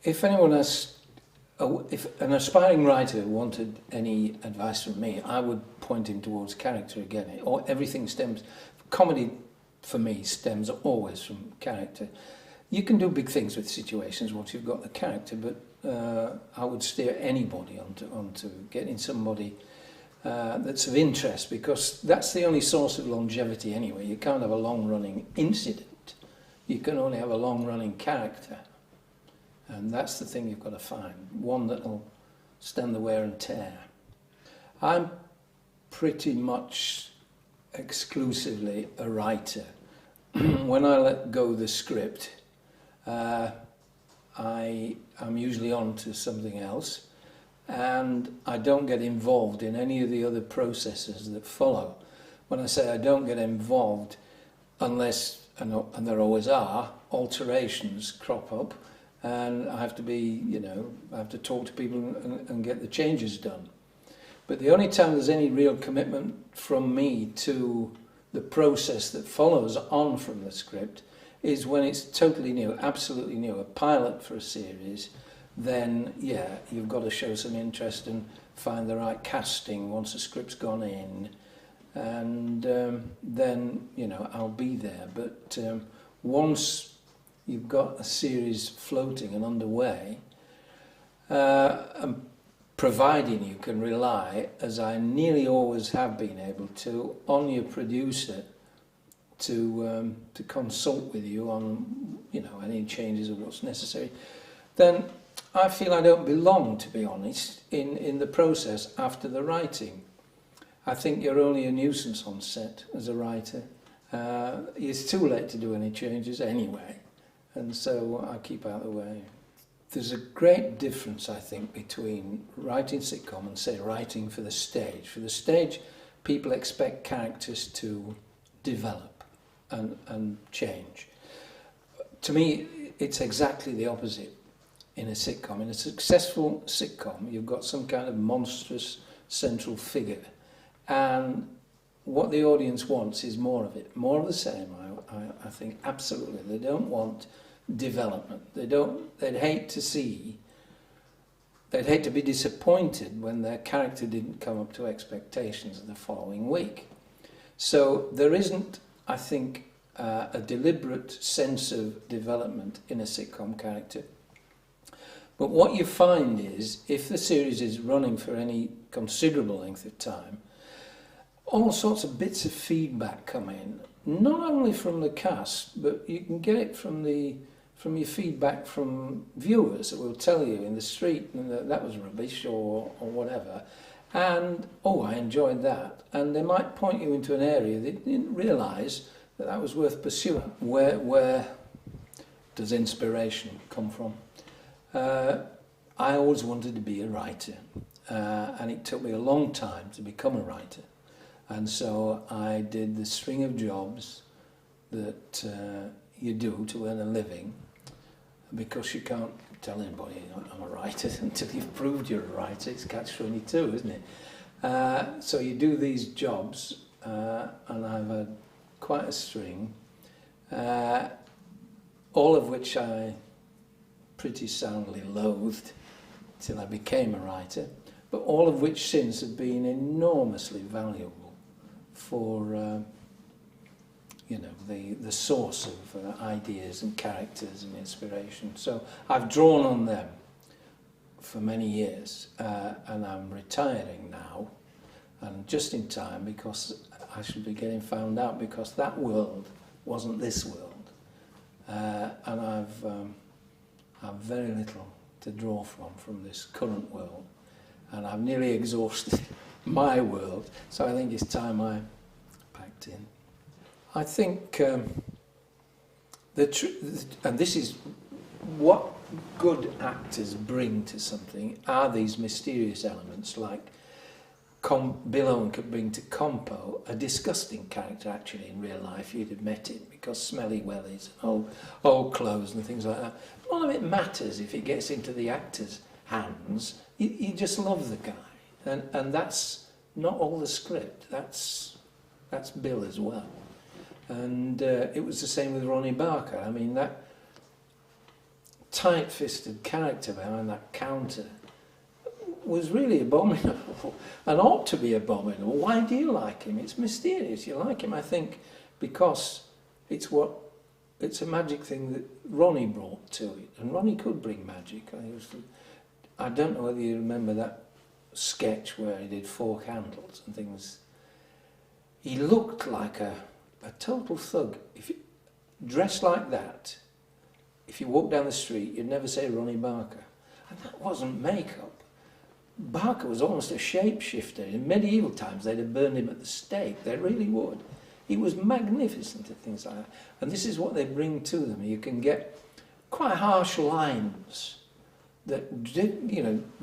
If anyone has, if an aspiring writer wanted any advice from me, I would point him towards character again. Or everything stems, comedy for me stems always from character. You can do big things with situations once you've got the character, but I would steer anybody onto getting somebody that's of interest, because that's the only source of longevity anyway. You can't have a long-running incident. You can only have a long-running character. And that's the thing you've got to find, one that'll stand the wear and tear. I'm pretty much exclusively a writer. When I let go the script, I'm usually on to something else, and I don't get involved in any of the other processes that follow. When I say I don't get involved, unless, and there always are, alterations crop up, and I have to be, I have to talk to people and get the changes done. But the only time there's any real commitment from me to the process that follows on from the script is when it's totally new, absolutely new, a pilot for a series. Then, yeah, you've got to show some interest and find the right casting once the script's gone in. And then, I'll be there. But once you've got a series floating and underway, and providing you can rely, as I nearly always have been able to, on your producer to consult with you on, any changes of what's necessary, then I feel I don't belong, to be honest, in the process after the writing. I think you're only a nuisance on set as a writer. It's too late to do any changes anyway. And so I keep out of the way. There's a great difference, I think, between writing sitcom and, say, writing for the stage. For the stage, people expect characters to develop and change. To me, it's exactly the opposite in a sitcom. In a successful sitcom, you've got some kind of monstrous central figure. And what the audience wants is more of it, more of the same. I think absolutely. They don't want development. They'd hate to be disappointed when their character didn't come up to expectations the following week. So there isn't, I think, a deliberate sense of development in a sitcom character. But what you find is, if the series is running for any considerable length of time, all sorts of bits of feedback come in, not only from the cast, but you can get it from your feedback from viewers that will tell you in the street that was rubbish or whatever, and I enjoyed that, and they might point you into an area they didn't realise that was worth pursuing. Where does inspiration come from? I always wanted to be a writer, and it took me a long time to become a writer. And so I did the string of jobs that you do to earn a living, because you can't tell anybody I'm a writer until you've proved you're a writer. It's catch-22, isn't it? So you do these jobs, and I've had quite a string, all of which I pretty soundly loathed till I became a writer, but all of which since have been enormously valuable for the source of ideas and characters and inspiration. So I've drawn on them for many years, and I'm retiring now, and just in time, because I should be getting found out, because that world wasn't this world, and I've very little to draw from this current world, and I've nearly exhausted my world, so I think it's time I packed in. I think and this is what good actors bring to something, are these mysterious elements, like Bill Owen could bring to Compo, a disgusting character actually in real life. You'd have met it, because smelly wellies, old clothes and things like that. None of it matters if it gets into the actor's hands. You just love the guy, and that's not all the script. That's Bill as well. And it was the same with Ronnie Barker. I mean, that tight-fisted character behind that counter was really abominable and ought to be abominable. Why do you like him? It's mysterious. You like him, I think, because it's a magic thing that Ronnie brought to it, and Ronnie could bring magic. I don't know whether you remember that sketch where he did 4 candles and things. He looked like a total thug. If you dressed like that, if you walk down the street, you'd never say Ronnie Barker. And that wasn't makeup. Barker was almost a shapeshifter. In medieval times, they'd have burned him at the stake. They really would. He was magnificent at things like that. And this is what they bring to them. You can get quite harsh lines that,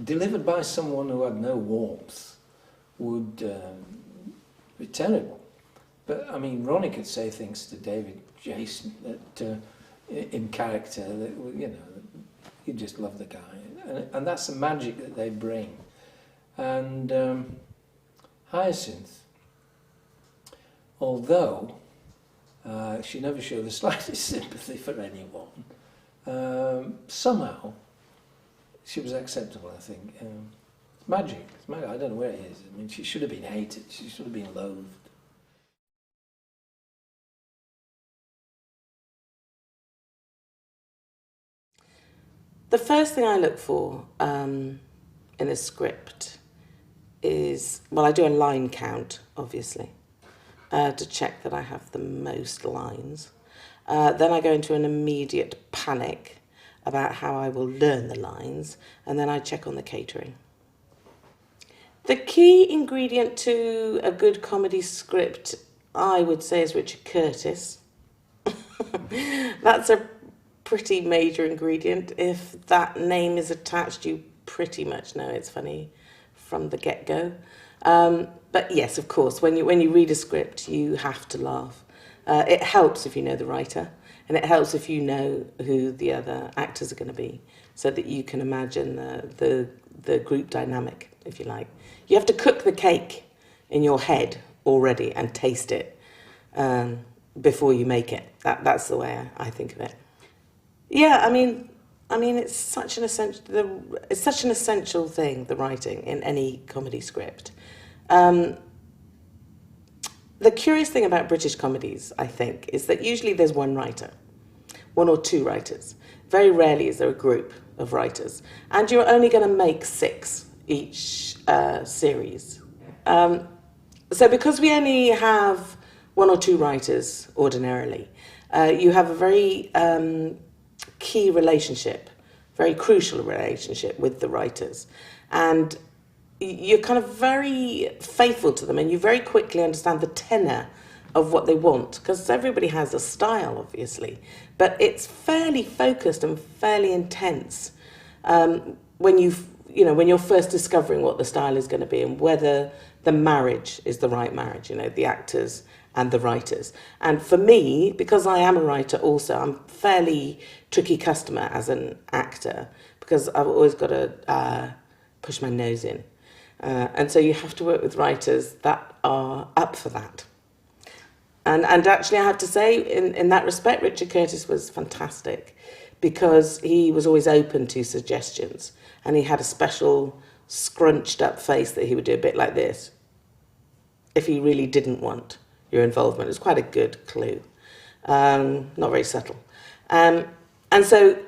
delivered by someone who had no warmth would be terrible. But, I mean, Ronnie could say things to David Jason that, in character, that, you just love the guy. And that's the magic that they bring. And Hyacinth, although she never showed the slightest sympathy for anyone, somehow she was acceptable, I think. It's magic. It's magic. I don't know where it is. I mean, she should have been hated. She should have been loathed. The first thing I look for in a script is, well, I do a line count, obviously, to check that I have the most lines. Then I go into an immediate panic about how I will learn the lines, and then I check on the catering. The key ingredient to a good comedy script, I would say, is Richard Curtis. That's a pretty major ingredient. If that name is attached, you pretty much know it's funny from the get-go. But yes, of course, when you read a script, you have to laugh. It helps if you know the writer, and it helps if you know who the other actors are going to be, so that you can imagine the group dynamic, if you like. You have to cook the cake in your head already and taste it before you make it. That's the way I think of it. Yeah, I mean, it's such an essential thing, the writing in any comedy script. The curious thing about British comedies, I think, is that usually there's one writer, 1 or 2 writers. Very rarely is there a group of writers, and you're only going to make 6 each series. So because we only have 1 or 2 writers ordinarily, you have a very key relationship, very crucial relationship with the writers, and you're kind of very faithful to them, and you very quickly understand the tenor of what they want, because everybody has a style, obviously, but it's fairly focused and fairly intense when you're first discovering what the style is going to be and whether the marriage is the right marriage, the actors and the writers. And for me, because I am a writer also, I'm a fairly tricky customer as an actor, because I've always got to push my nose in. And so you have to work with writers that are up for that. And actually, I have to say, in that respect, Richard Curtis was fantastic, because he was always open to suggestions, and he had a special scrunched up face that he would do a bit like this if he really didn't want your involvement. It was quite a good clue, not very subtle. And so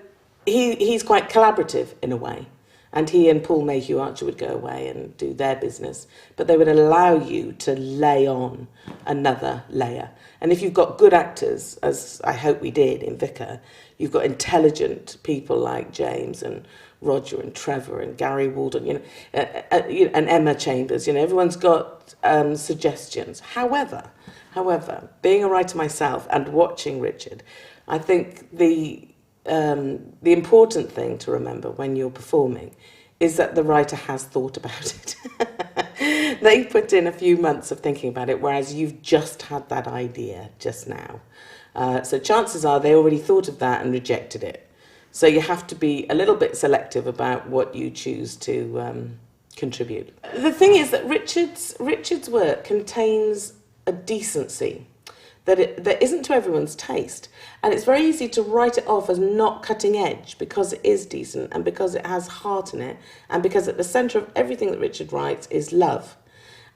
he's quite collaborative in a way. And he and Paul Mayhew Archer would go away and do their business, but they would allow you to lay on another layer. And if you've got good actors, as I hope we did in Vicar, you've got intelligent people like James and Roger and Trevor and Gary Walden, and Emma Chambers. Everyone's got suggestions. However, being a writer myself and watching Richard, I think the important thing to remember when you're performing is that the writer has thought about it. They put in a few months of thinking about it, whereas you've just had that idea just now. So chances are they already thought of that and rejected it. So you have to be a little bit selective about what you choose to contribute. The thing is that Richard's work contains a decency that isn't to everyone's taste. And it's very easy to write it off as not cutting edge because it is decent and because it has heart in it and because at the centre of everything that Richard writes is love.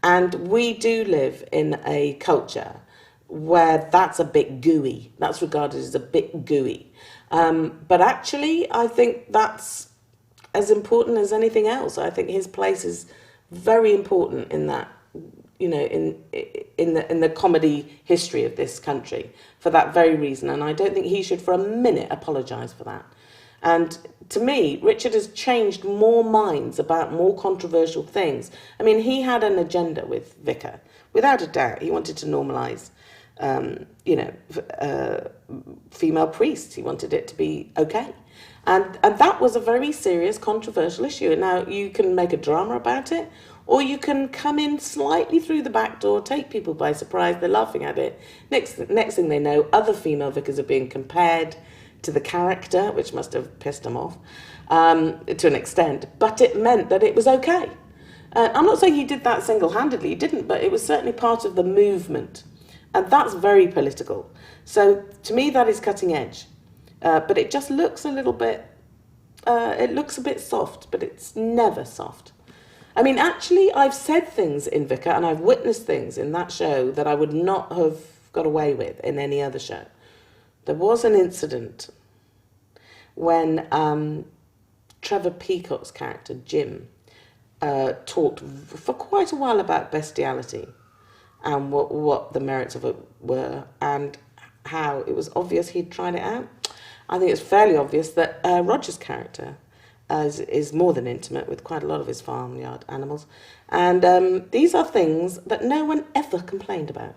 And we do live in a culture where that's a bit gooey. That's regarded as a bit gooey. But actually, I think that's as important as anything else. I think his place is very important in that, you know, in the comedy history of this country for that very reason. And I don't think he should for a minute apologise for that. And to me, Richard has changed more minds about more controversial things. I mean, he had an agenda with Vicar, without a doubt. He wanted to normalise, female priests. He wanted it to be okay. And that was a very serious, controversial issue. And now you can make a drama about it, or you can come in slightly through the back door, take people by surprise, they're laughing at it. Next thing they know, other female vicars are being compared to the character, which must have pissed them off to an extent. But it meant that it was okay. I'm not saying he did that single-handedly, he didn't, but it was certainly part of the movement. And that's very political. So to me, that is cutting edge. But it just looks a little bit, it looks a bit soft, but it's never soft. I mean, actually, I've said things in Vicar and I've witnessed things in that show that I would not have got away with in any other show. There was an incident when Trevor Peacock's character, Jim, talked for quite a while about bestiality and what the merits of it were and how it was obvious he'd tried it out. I think it's fairly obvious that Roger's character is more than intimate with quite a lot of his farmyard animals. And these are things that no one ever complained about.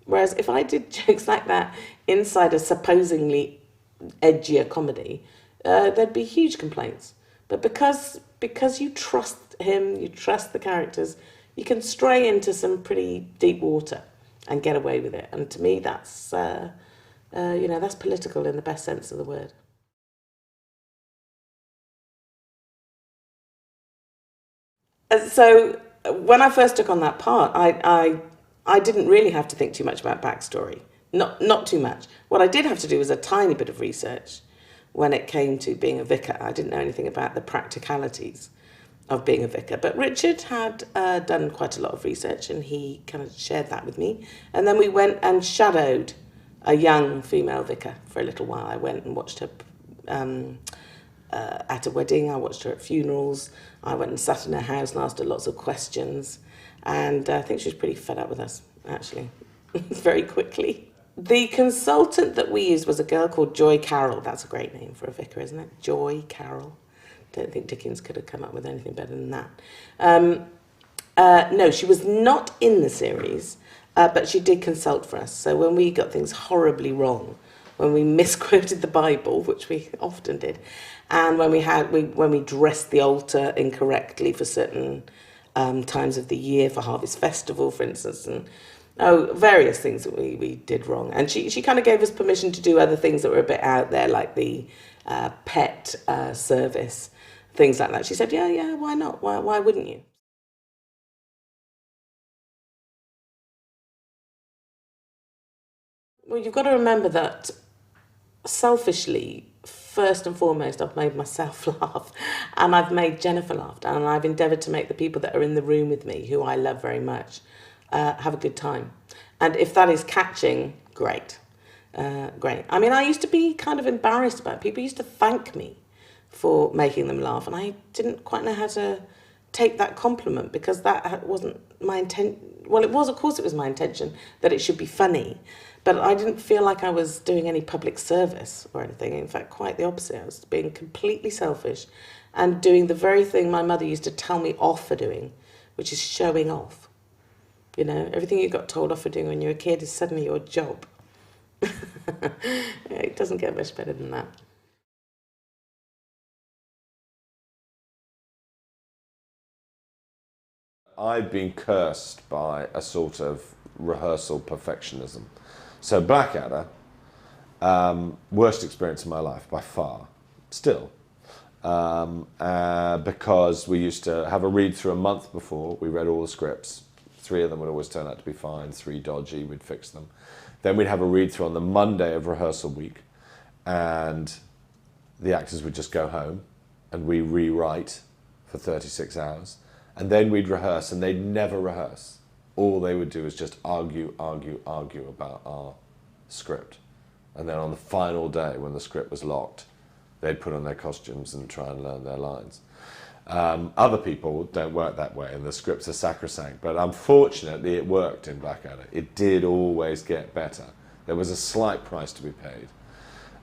Whereas if I did jokes like that inside a supposedly edgier comedy, there'd be huge complaints. But because you trust him, you trust the characters, you can stray into some pretty deep water and get away with it. And to me, that's that's political in the best sense of the word. So when I first took on that part, I didn't really have to think too much about backstory. Not too much. What I did have to do was a tiny bit of research when it came to being a vicar. I didn't know anything about the practicalities of being a vicar. But Richard had done quite a lot of research and he kind of shared that with me. And then we went and shadowed a young female vicar for a little while. I went and watched her at a wedding. I watched her at funerals. I went and sat in her house and asked her lots of questions. And I think she was pretty fed up with us, actually, very quickly. The consultant that we used was a girl called Joy Carroll. That's a great name for a vicar, isn't it? Joy Carroll. Don't think Dickens could have come up with anything better than that. No, she was not in the series, but she did consult for us. So when we got things horribly wrong, when we misquoted the Bible, which we often did, and when we dressed the altar incorrectly for certain times of the year, for Harvest Festival, for instance, and various things that we did wrong. And she kind of gave us permission to do other things that were a bit out there, like the pet service, things like that. She said, yeah, why not? Why wouldn't you? Well, you've got to remember that selfishly, first and foremost, I've made myself laugh and I've made Jennifer laugh and I've endeavoured to make the people that are in the room with me, who I love very much, have a good time. And if that is catching, great. Great. I mean, I used to be kind of embarrassed about it. People used to thank me for making them laugh and I didn't quite know how to take that compliment because that wasn't my intent. Well, it was, of course it was my intention that it should be funny, but I didn't feel like I was doing any public service or anything. In fact, quite the opposite. I was being completely selfish and doing the very thing my mother used to tell me off for doing, which is showing off. You know, everything you got told off for doing when you were a kid is suddenly your job. It doesn't get much better than that. I've been cursed by a sort of rehearsal perfectionism. So Blackadder, worst experience of my life by far, still. Because we used to have a read through a month before, we read all the scripts. 3 of them would always turn out to be fine, 3 dodgy, we'd fix them. Then we'd have a read-through on the Monday of rehearsal week, and the actors would just go home, and we rewrite for 36 hours. And then we'd rehearse, and they'd never rehearse. All they would do is just argue about our script. And then on the final day, when the script was locked, they'd put on their costumes and try and learn their lines. Other people don't work that way, and the scripts are sacrosanct. But unfortunately, it worked in Blackadder. It did always get better. There was a slight price to be paid.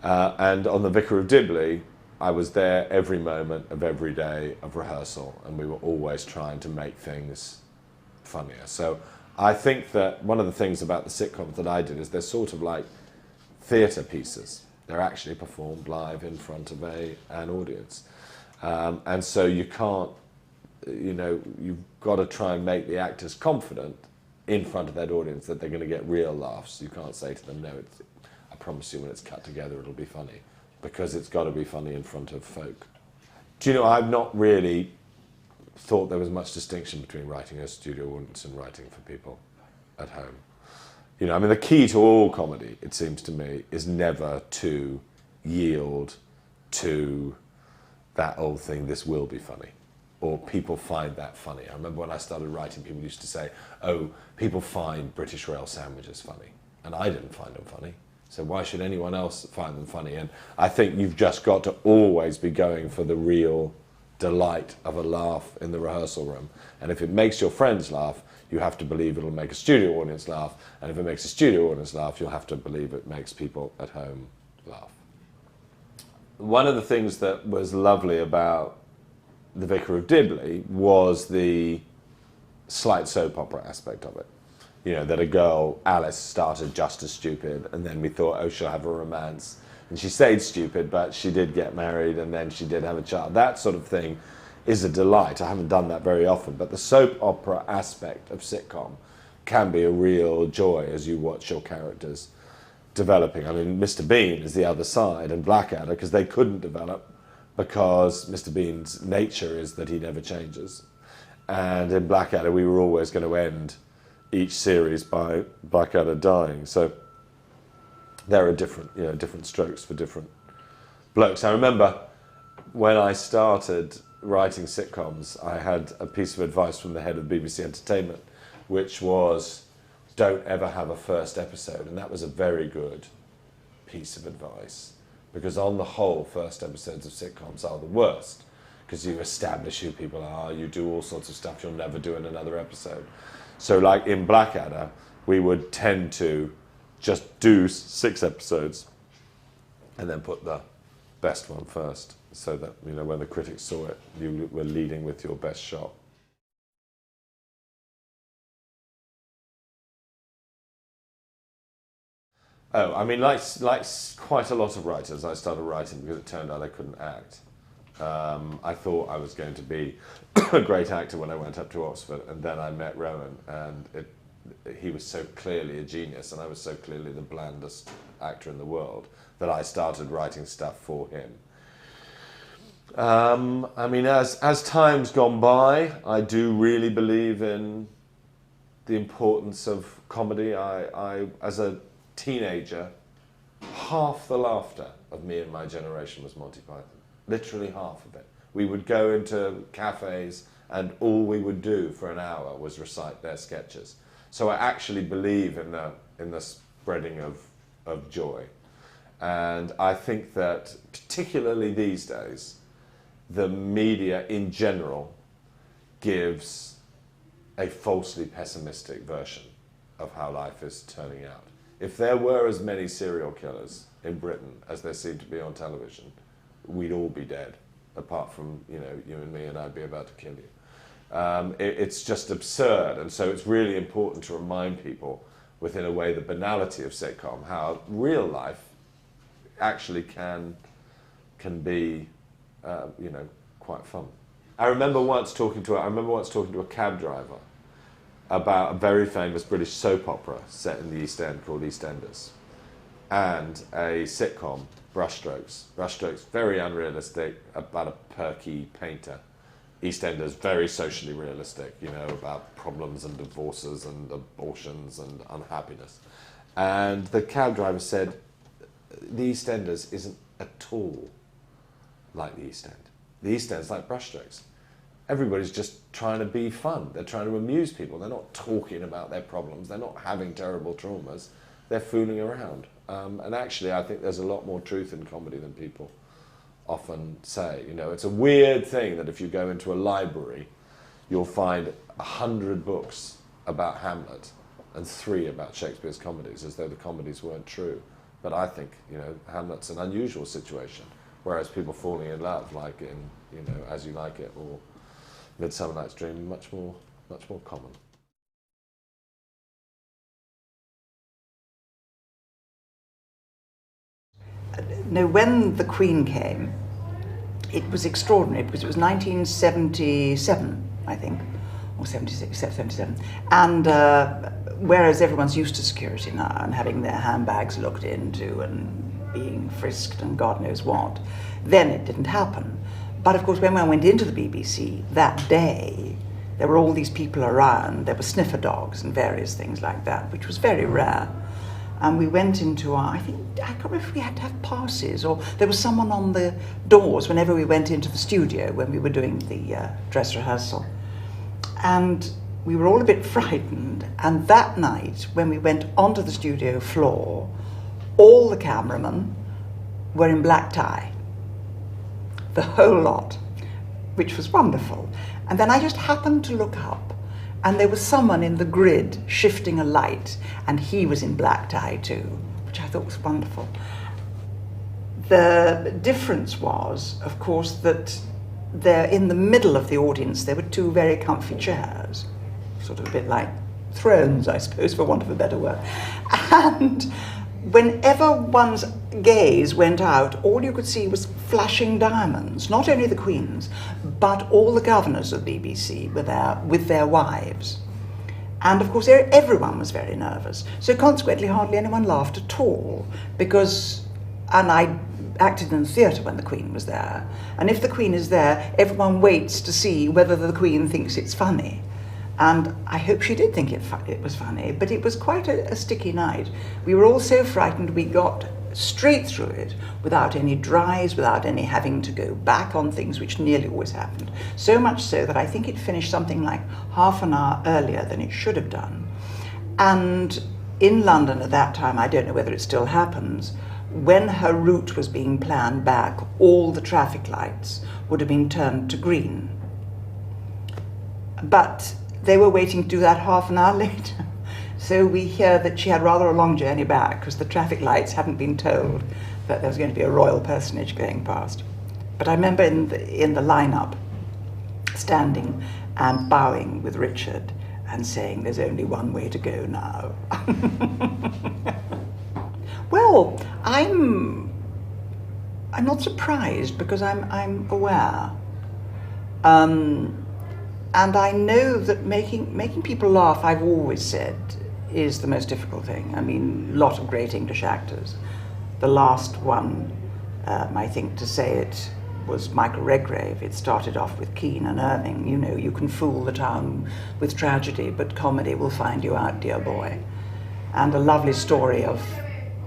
And on The Vicar of Dibley, I was there every moment of every day of rehearsal, and we were always trying to make things funnier. So I think that one of the things about the sitcoms that I did is they're sort of like theatre pieces. They're actually performed live in front of an audience. And so you can't, you've got to try and make the actors confident in front of that audience that they're going to get real laughs. You can't say to them, no, I promise you when it's cut together it'll be funny, because it's got to be funny in front of folk. Do you know, I've not really thought there was much distinction between writing a studio audience and writing for people at home. The key to all comedy, it seems to me, is never to yield to that old thing, this will be funny, or people find that funny. I remember when I started writing, people used to say, oh, people find British rail sandwiches funny, and I didn't find them funny, so why should anyone else find them funny? And I think you've just got to always be going for the real delight of a laugh in the rehearsal room, and if it makes your friends laugh, you have to believe it'll make a studio audience laugh, and if it makes a studio audience laugh, you'll have to believe it makes people at home laugh. One of the things that was lovely about The Vicar of Dibley was the slight soap opera aspect of it. That a girl, Alice, started just as stupid, and then we thought, oh, she'll have a romance. And she stayed stupid, but she did get married, and then she did have a child. That sort of thing is a delight. I haven't done that very often, but the soap opera aspect of sitcom can be a real joy as you watch your characters developing. I mean, Mr. Bean is the other side, and Blackadder, because they couldn't develop, because Mr. Bean's nature is that he never changes. And in Blackadder, we were always going to end each series by Blackadder dying. So there are different strokes for different blokes. I remember when I started writing sitcoms, I had a piece of advice from the head of BBC Entertainment, which was, don't ever have a first episode. And that was a very good piece of advice, because on the whole, first episodes of sitcoms are the worst, because you establish who people are, you do all sorts of stuff you'll never do in another episode. So like in Blackadder, we would tend to just do 6 episodes and then put the best one first, so that when the critics saw it, you were leading with your best shot. Oh, I mean, like quite a lot of writers, I started writing because it turned out I couldn't act. I thought I was going to be a great actor when I went up to Oxford, and then I met Rowan, and he was so clearly a genius, and I was so clearly the blandest actor in the world, that I started writing stuff for him. I mean, as time's gone by, I do really believe in the importance of comedy. I as a teenager, half the laughter of me and my generation was Monty Python. Literally half of it. We would go into cafes, and all we would do for an hour was recite their sketches. So I actually believe in the spreading of joy. And I think that particularly these days, the media in general gives a falsely pessimistic version of how life is turning out. If there were as many serial killers in Britain as there seem to be on television, we'd all be dead, apart from you and me, and I'd be about to kill you. It's just absurd, and so it's really important to remind people, within a way, the banality of sitcom, how real life actually can be quite fun. I remember once talking to a cab driver about a very famous British soap opera set in the East End called EastEnders, and a sitcom, Brushstrokes. Brushstrokes, very unrealistic, about a perky painter. EastEnders, very socially realistic, about problems and divorces and abortions and unhappiness. And the cab driver said, the East Enders isn't at all like the East End. The East End's like brushstrokes. Everybody's just trying to be fun. They're trying to amuse people. They're not talking about their problems. They're not having terrible traumas. They're fooling around. And actually, I think there's a lot more truth in comedy than people often say. You know, it's a weird thing that if you go into a library, you'll find 100 books about Hamlet and 3 about Shakespeare's comedies, as though the comedies weren't true. But I think, you know, Hamlet's an unusual situation, whereas people falling in love, like in, you know, As You Like It or Midsummer Night's Dream, much more common. No, when the Queen came, it was extraordinary because it was 1977, I think, or 76, 77. And whereas everyone's used to security now and having their handbags looked into and being frisked and God knows what, then it didn't happen. But of course, when I went into the BBC that day, there were all these people around. There were sniffer dogs and various things like that, which was very rare. And we went into I can't remember if we had to have passes or there was someone on the doors whenever we went into the studio when we were doing the dress rehearsal. And we were all a bit frightened. And that night, when we went onto the studio floor, all the cameramen were in black tie. The whole lot, which was wonderful. And then I just happened to look up and there was someone in the grid shifting a light and he was in black tie too, which I thought was wonderful. The difference was, of course, that there in the middle of the audience there were 2 very comfy chairs, sort of a bit like thrones, I suppose, for want of a better word. And whenever one's gaze went out, all you could see was flashing diamonds, not only the Queen's, but all the governors of the BBC were there with their wives. And of course, everyone was very nervous. So consequently, hardly anyone laughed at all, because, and I acted in the theatre when the Queen was there, and if the Queen is there, everyone waits to see whether the Queen thinks it's funny. And I hope she did think it was funny, but it was quite a sticky night. We were all so frightened we got straight through it without any dries, without any having to go back on things, which nearly always happened. So much so that I think it finished something like half an hour earlier than it should have done. And in London at that time, I don't know whether it still happens, when her route was being planned back, all the traffic lights would have been turned to green. But they were waiting to do that half an hour later. So we hear that she had rather a long journey back because the traffic lights hadn't been told that there was going to be a royal personage going past. But I remember in the lineup standing and bowing with Richard and saying, "There's only one way to go now." Well, I'm not surprised because I'm aware. And I know that making people laugh, I've always said, is the most difficult thing. I mean, a lot of great English actors. The last one, I think to say it, was Michael Redgrave. It started off with Keane and Irving. You know, you can fool the town with tragedy, but comedy will find you out, dear boy. And a lovely story of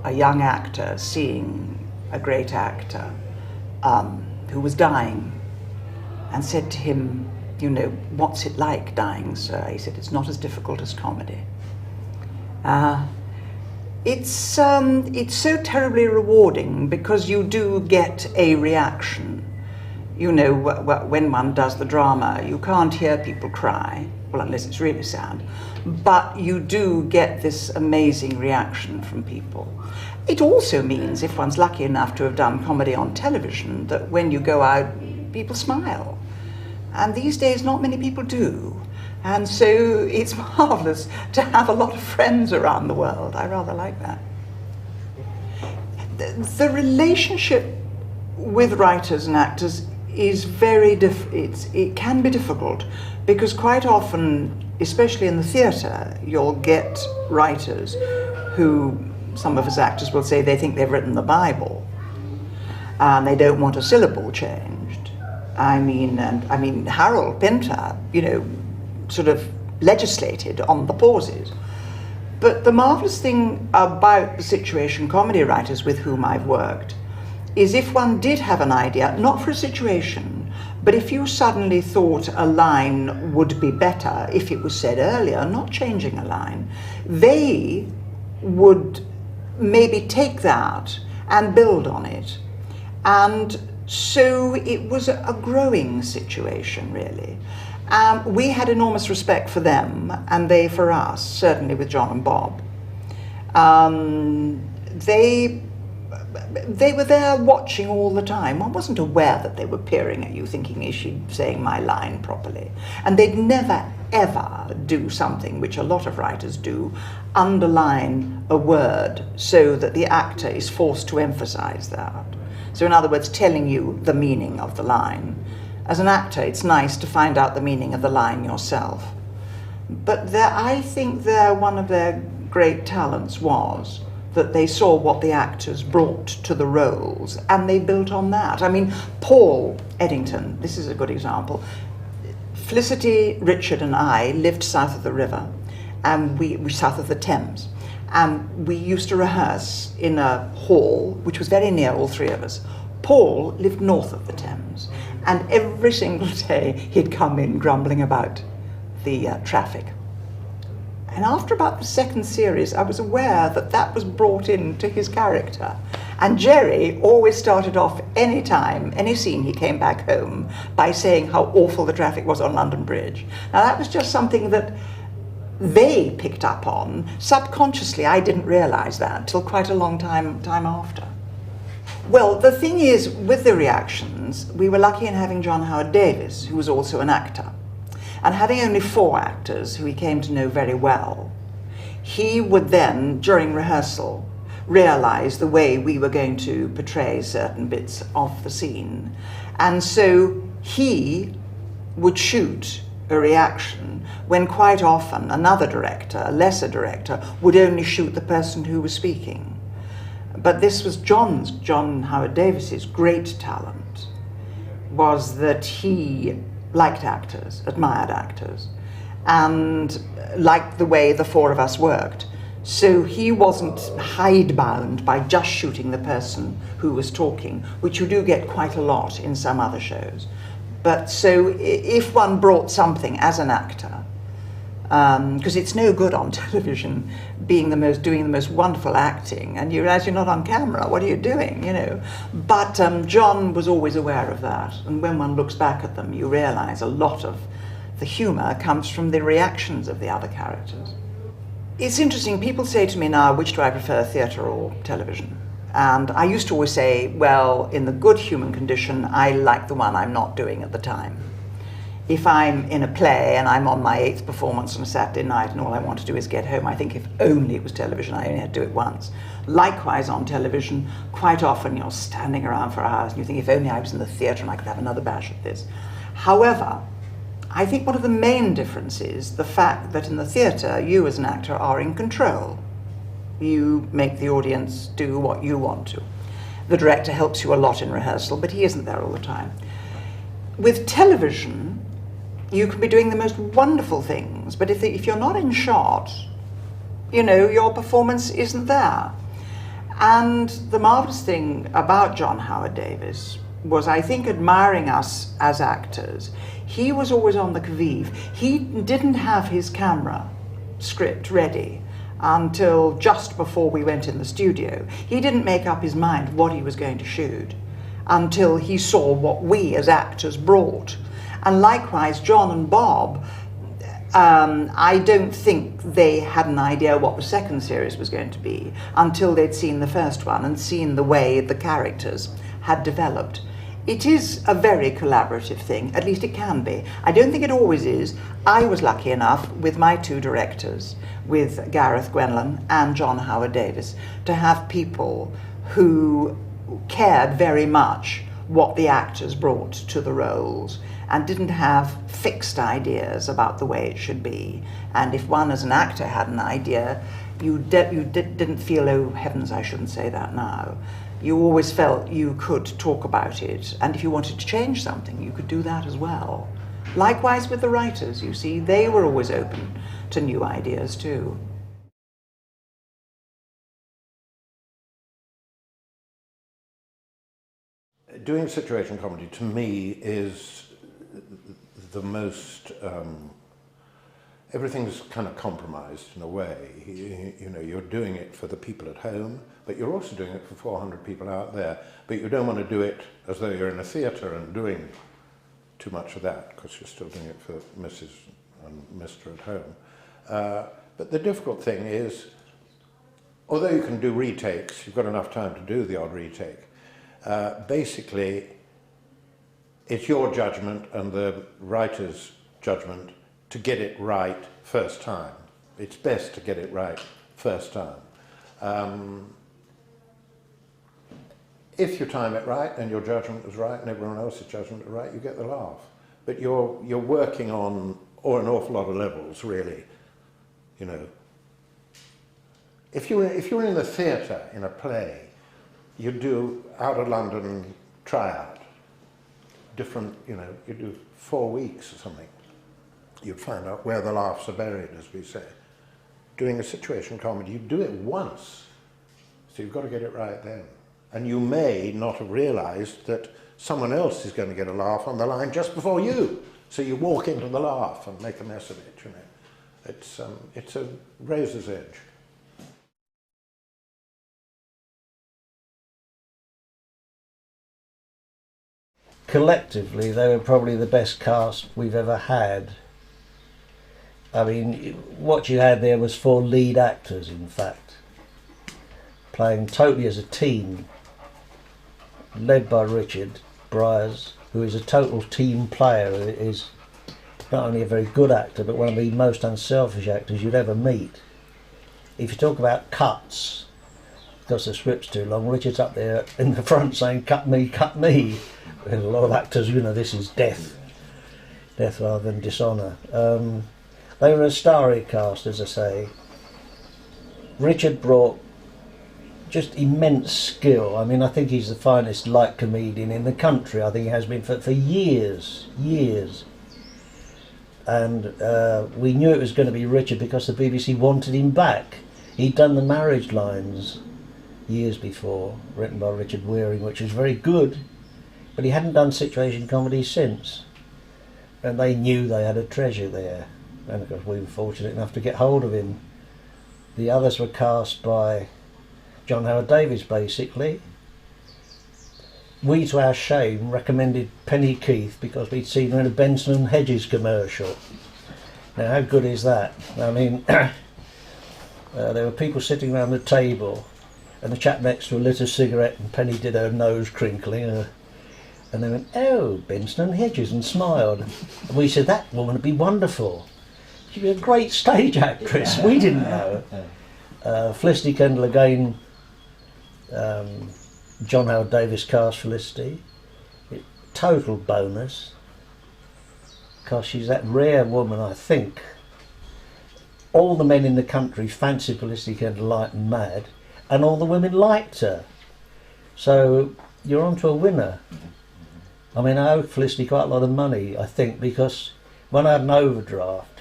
a young actor seeing a great actor who was dying and said to him, "You know, what's it like dying, sir?" He said, "It's not as difficult as comedy." It's so terribly rewarding because you do get a reaction. You know, when one does the drama, you can't hear people cry, well, unless it's really sad, but you do get this amazing reaction from people. It also means, if one's lucky enough to have done comedy on television, that when you go out, people smile. And these days, not many people do. And so it's marvellous to have a lot of friends around the world. I rather like that. The relationship with writers and actors is very it can be difficult because quite often, especially in the theatre, you'll get writers who, some of us actors will say they think they've written the Bible and they don't want a syllable changed. I mean, Harold Pinter, you know, sort of legislated on the pauses. But the marvellous thing about the situation comedy writers with whom I've worked is if one did have an idea, not for a situation, but if you suddenly thought a line would be better if it was said earlier, not changing a line, they would maybe take that and build on it. And so it was a growing situation, really. We had enormous respect for them, and they for us, certainly with John and Bob. They were there watching all the time. One wasn't aware that they were peering at you, thinking, is she saying my line properly? And they'd never, ever do something, which a lot of writers do, underline a word so that the actor is forced to emphasize that. So in other words, telling you the meaning of the line. As an actor, it's nice to find out the meaning of the line yourself. But I think one of their great talents was that they saw what the actors brought to the roles, and they built on that. I mean, Paul Eddington, this is a good example. Felicity, Richard and I lived south of the river, and we south of the Thames. And we used to rehearse in a hall, which was very near all three of us. Paul lived north of the Thames, and every single day he'd come in grumbling about the traffic. And after about the second series, I was aware that that was brought into his character. And Jerry always started off any scene he came back home, by saying how awful the traffic was on London Bridge. Now that was just something that they picked up on. Subconsciously, I didn't realise that till quite a long time after. Well, the thing is, with the reactions, we were lucky in having John Howard Davis, who was also an actor. And having only 4 actors who he came to know very well, he would then, during rehearsal, realise the way we were going to portray certain bits of the scene. And so he would shoot a reaction when quite often another director, a lesser director, would only shoot the person who was speaking. But this was John Howard Davis's great talent, was that he liked actors, admired actors, and liked the way the 4 of us worked. So he wasn't hidebound by just shooting the person who was talking, which you do get quite a lot in some other shows. But so if one brought something as an actor, because it's no good on television doing the most wonderful acting, and you realize you're not on camera, what are you doing, you know? But John was always aware of that, and when one looks back at them, you realize a lot of the humor comes from the reactions of the other characters. It's interesting, people say to me now, which do I prefer, theatre or television? And I used to always say, well, in the good human condition, I like the one I'm not doing at the time. If I'm in a play and I'm on my 8th performance on a Saturday night and all I want to do is get home, I think if only it was television, I only had to do it once. Likewise on television, quite often you're standing around for hours and you think, if only I was in the theatre and I could have another bash at this. However, I think one of the main differences is the fact that in the theatre, you as an actor are in control. You make the audience do what you want to. The director helps you a lot in rehearsal, but he isn't there all the time. With television, you can be doing the most wonderful things, but if you're not in shot, you know, your performance isn't there. And the marvellous thing about John Howard Davis was, I think, admiring us as actors. He was always on the qui-vive. He didn't have his camera script ready until just before we went in the studio. He didn't make up his mind what he was going to shoot until he saw what we as actors brought. And likewise, John and Bob, I don't think they had an idea what the second series was going to be until they'd seen the first one and seen the way the characters had developed. It is a very collaborative thing, at least it can be. I don't think it always is. I was lucky enough with my 2 directors, with Gareth Gwenlyn and John Howard Davis, to have people who cared very much what the actors brought to the roles and didn't have fixed ideas about the way it should be. And if one as an actor had an idea, you didn't feel, oh heavens, I shouldn't say that now. You always felt you could talk about it, and if you wanted to change something, you could do that as well. Likewise with the writers, you see, they were always open to new ideas too. doing situation comedy to me is the most, everything's kind of compromised in a way. You know, you're doing it for the people at home, but you're also doing it for 400 people out there. But you don't want to do it as though you're in a theatre and doing too much of that, because you're still doing it for Mrs. and Mr. at home. But the difficult thing is, although you can do retakes, you've got enough time to do the odd retake, basically it's your judgment and the writer's judgment to get it right first time. It's best to get it right first time. If you time it right and your judgment is right and everyone else's judgment is right, you get the laugh. But you're working on an awful lot of levels, really. You know, if you were in the theatre in a play, you'd do out of London tryout, different. You know, you do 4 weeks or something. You'd find out where the laughs are buried, as we say. Doing a situation comedy, you do it once, so you've got to get it right then. And you may not have realised that someone else is going to get a laugh on the line just before you. So you walk into the laugh and make a mess of it, you know. It's a razor's edge. Collectively, they were probably the best cast we've ever had. I mean, what you had there was 4 lead actors, in fact, playing totally as a team, led by Richard Bryars, who is a total team player, is not only a very good actor, but one of the most unselfish actors you'd ever meet. If you talk about cuts, because the script's too long, Richard's up there in the front saying, cut me, cut me. There's a lot of actors, you know, this is death rather than dishonour. They were a starry cast, as I say. Richard brought just immense skill. I mean, I think he's the finest light comedian in the country. I think he has been for years. And we knew it was going to be Richard because the BBC wanted him back. He'd done the Marriage Lines years before, written by Richard Wearing, which was very good, but he hadn't done situation comedy since. And they knew they had a treasure there. And of course we were fortunate enough to get hold of him. The others were cast by John Howard Davies, basically. We, to our shame, recommended Penny Keith because we'd seen her in a Benson and Hedges commercial. Now, how good is that? I mean, there were people sitting around the table, and the chap next to her lit a cigarette, and Penny did her nose crinkling, and they went, "Oh, Benson and Hedges," and smiled. And we said, "That woman would be wonderful. She'd be a great stage actress." We didn't know. Felicity Kendall again. John Howard Davies cast Felicity. Total bonus, because she's that rare woman, I think. All the men in the country fancied Felicity Kendall light and mad, and all the women liked her. So you're onto a winner. I mean, I owe Felicity quite a lot of money, I think, because when I had an overdraft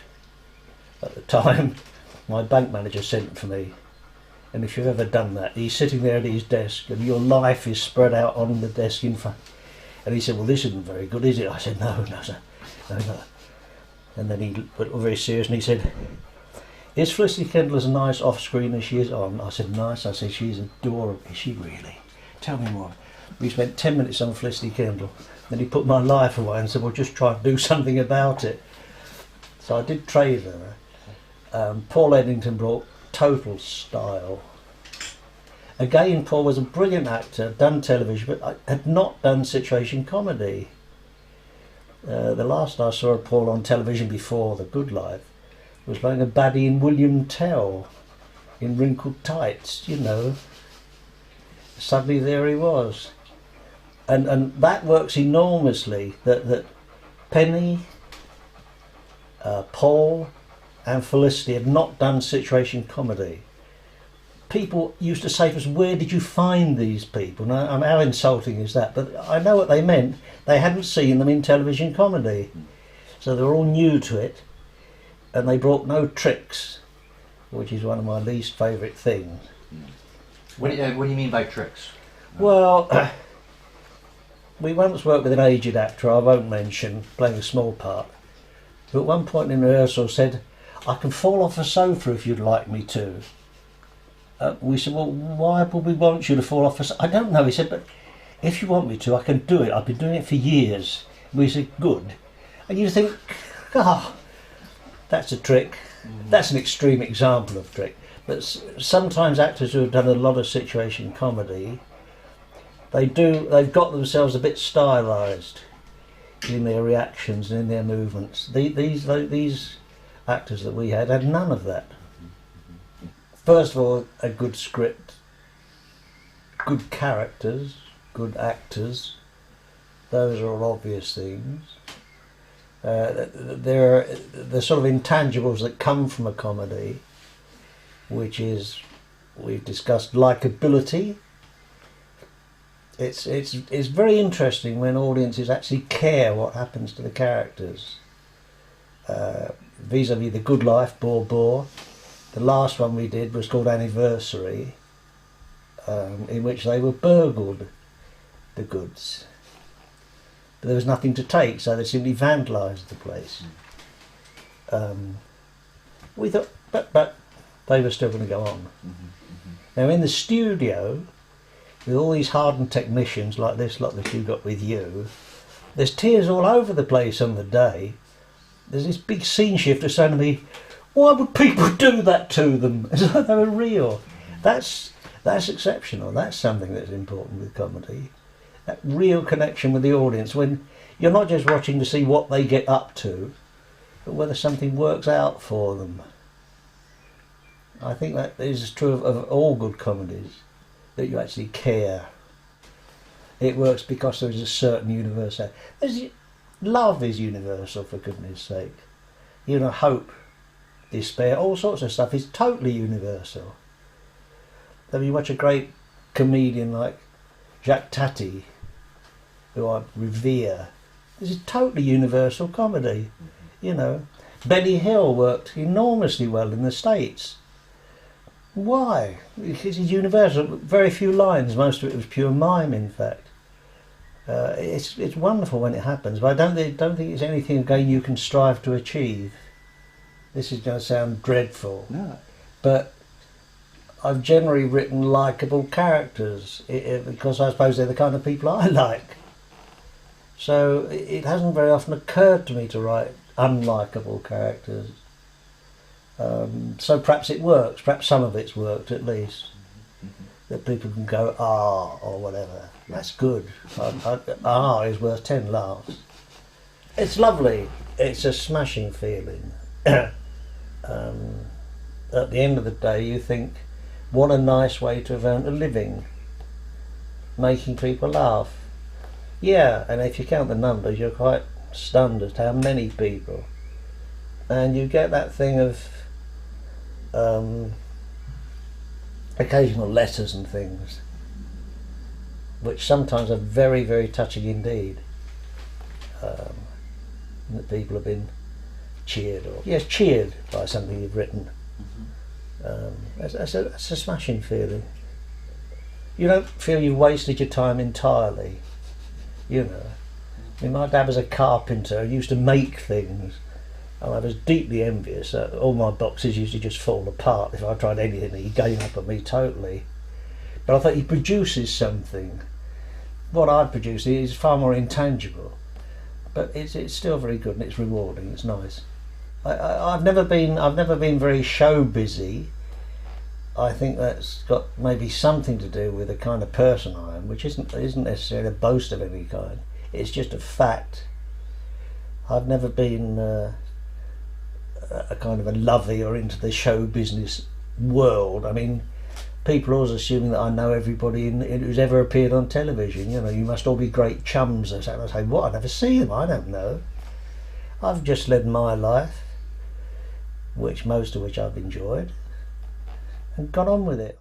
at the time, my bank manager sent it for me. And if you've ever done that, he's sitting there at his desk and your life is spread out on the desk in front. And he said, "Well, this isn't very good, is it?" I said, No, sir. No. And then he went very serious and he said, "Is Felicity Kendall as nice off-screen as she is on?" I said, "Nice." I said, "She's adorable." "Is she really? Tell me more." We spent 10 minutes on Felicity Kendall. Then he put my life away and said, "Well, just try to do something about it." So I did trade her. Paul Eddington brought total style. Again, Paul was a brilliant actor, done television, but had not done situation comedy. The last I saw of Paul on television before The Good Life was playing a baddie in William Tell in Wrinkled Tights, you know. Suddenly there he was. And that works enormously, that Penny, Paul and Felicity had not done situation comedy. People used to say to us, "Where did you find these people?" Now, how insulting is that? But I know what they meant. They hadn't seen them in television comedy. So they were all new to it, and they brought no tricks, which is one of my least favourite things. What do you mean by tricks? Well, we once worked with an aged actor, I won't mention, playing a small part, who at one point in rehearsal said, "I can fall off a sofa if you'd like me to." We said, "Well, why would we want you to fall off a sofa?" "I don't know," he said, "but if you want me to, I can do it. I've been doing it for years." We said, "Good." And you think, oh, that's a trick. That's an extreme example of trick. But sometimes actors who have done a lot of situation comedy, they've got themselves a bit stylised in their reactions and in their movements. These actors that we had none of that. First of all, a good script, good characters, good actors. Those are all obvious things. There are the sort of intangibles that come from a comedy, which is, we've discussed, likability. It's very interesting when audiences actually care what happens to the characters. Vis-a-vis The Good Life, Bore. The last one we did was called Anniversary, in which they were burgled, the goods. But there was nothing to take, so they simply vandalised the place. We thought, but they were still going to go on. Now in the studio, with all these hardened technicians like this lot that you've got with you, there's tears all over the place on the day. There's this big scene shifter saying to me, "Why would people do that to them?" As though they were real. That's exceptional. That's something that's important with comedy. That real connection with the audience, when you're not just watching to see what they get up to, but whether something works out for them. I think that is true of all good comedies, that you actually care. It works because there is a certain universality. Love is universal, for goodness sake. You know, hope, despair, all sorts of stuff is totally universal. Then you watch a great comedian like Jacques Tati, who I revere. This is totally universal comedy. You know, Benny Hill worked enormously well in the States. Why? Because it's universal. Very few lines. Most of it was pure mime, in fact. It's wonderful when it happens, but I don't think it's anything again you can strive to achieve. This is going to sound dreadful, No. but I've generally written likeable characters because I suppose they're the kind of people I like. So it hasn't very often occurred to me to write unlikable characters. So perhaps it works. Perhaps some of it's worked at least. That people can go, "Ah," or whatever. That's good. "Ah" is worth 10 laughs. It's lovely. It's a smashing feeling. At the end of the day, you think, what a nice way to have earned a living, making people laugh. Yeah, and if you count the numbers, you're quite stunned at how many people. And you get that thing of occasional letters and things, which sometimes are very, very touching indeed. That people have been cheered by something you've written. That's a smashing feeling. You don't feel you've wasted your time entirely. You know, I mean, my dad was a carpenter and used to make things, and I was deeply envious. All my boxes used to just fall apart if I tried anything. He gave up on me totally. But I thought he produces something. What I produce is far more intangible, but it's still very good and it's rewarding. It's nice. I've never been very show busy. I think that's got maybe something to do with the kind of person I am, which isn't necessarily a boast of any kind. It's just a fact. I've never been a kind of a lovey or into the show business world. I mean, people are always assuming that I know everybody who's ever appeared on television. You know, you must all be great chums or something. I say, what? I never see them. I don't know. I've just led my life, most of which I've enjoyed, and got on with it.